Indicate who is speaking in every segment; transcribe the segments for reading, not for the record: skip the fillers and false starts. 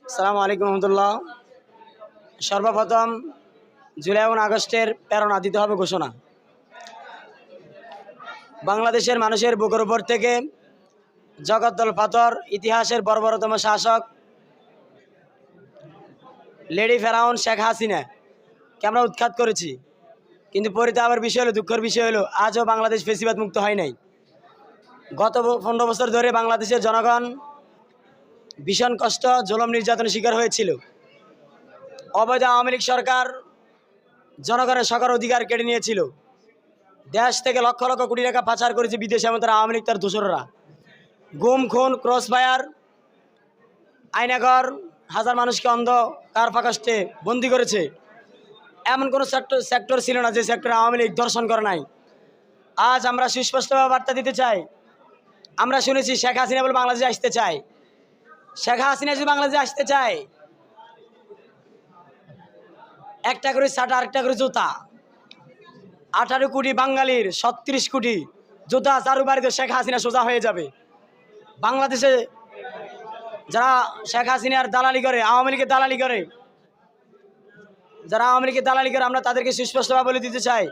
Speaker 1: আসসালামু আলাইকুম রহমতুল্লাহ। সর্বপ্রথম জুলাই এবং আগস্টের প্রেরণা দিতে হবে ঘোষণা। বাংলাদেশের মানুষের বুকের উপর থেকে জগদ্দল পাথর ইতিহাসের বর্বরতম শাসক লেডি ফেরাউন শেখ হাসিনাকে আমরা উৎখাত করেছি, কিন্তু পরিতাপের বিষয় হলো, দুঃখের বিষয় হলো, আজও বাংলাদেশ ফেসিবাদ মুক্ত হয় নাই। গত 15 বছর ধরে বাংলাদেশের জনগণ ভীষণ কষ্ট, জুলুম, নির্যাতনের শিকার হয়েছিল। অবৈধ আওয়ামী লীগ সরকার জনগণের সকল অধিকার কেড়ে নিয়েছিল। দেশ থেকে লক্ষ লক্ষ কোটি টাকা পাচার করেছে বিদেশে, এমন তারা আওয়ামী লীগ তার দোসররা। গুম, খুন, ক্রস ফায়ার, আয়নাঘর, হাজার মানুষকে অন্ধকার ফাঁকাস্তে বন্দি করেছে। এমন কোনো সেক্টর ছিল না যে সেক্টরে আওয়ামী লীগ ধর্ষণ করে নাই। আজ আমরা সুস্পষ্টভাবে বার্তা দিতে চাই। আমরা শুনেছি শেখ হাসিনা বলে বাংলাদেশে আসতে চায়। শেখ হাসিনা যদি বাংলাদেশে আসতে চায়, একটা করে ছাটা, আরেকটা করে জুতা। 18 কোটি বাঙালির 36 কোটি জুতা চারু বাড়িতে শেখ হাসিনা সোজা হয়ে যাবে। বাংলাদেশে যারা শেখ হাসিনার দালালি করে, আওয়ামী লীগের দালালি করে, যারা আওয়ামী লীগের দালালি করে, আমরা তাদেরকে সুস্পষ্টভাবে বলে দিতে চাই,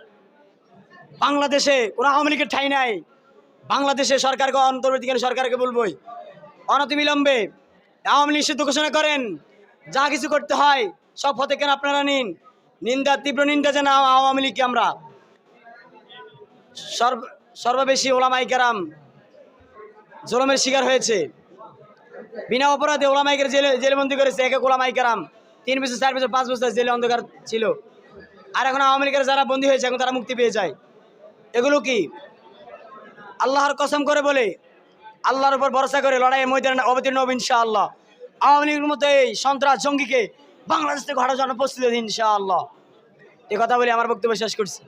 Speaker 1: বাংলাদেশে কোনো আওয়ামী লীগের ঠাঁই নাই। বাংলাদেশে সরকারকে, অন্তর্বর্তীকালীন সরকারকে বলবই অনতিবিলম্বে আওয়ামী লীগ নিষিদ্ধ ঘোষণা করেন। যা কিছু করতে হয় সব হতে কেন আপনারা নিন। নিন্দা, তীব্র নিন্দা জানাই আওয়ামী লীগকে। আমরা সর্ববেশি ওলামাই কেরাম জুলুমের শিকার হয়েছে। বিনা অপরাধে ওলামাইকের জেলবন্দি করেছে। এক এক ওলামাই কেরাম 3 বছর, 4 বছর, 5 বছর জেলে অন্ধকার ছিল। আর এখন আওয়ামী লীগের যারা বন্দী হয়েছে, এখন তারা মুক্তি পেয়ে যায়। এগুলো কি? আল্লাহর কসম করে বলে, আল্লাহর উপর ভরসা করে লড়াইয়ের ময়দানে অবতীর্ণ হবে ইনশাআল্লাহ। আওয়ামী লীগের মতো এই সন্ত্রাস জঙ্গিকে বাংলাদেশ থেকে হটার জন্য প্রস্তুত ইনশাআল্লাহ। এ কথা বলে আমার বক্তব্য শেষ করছি।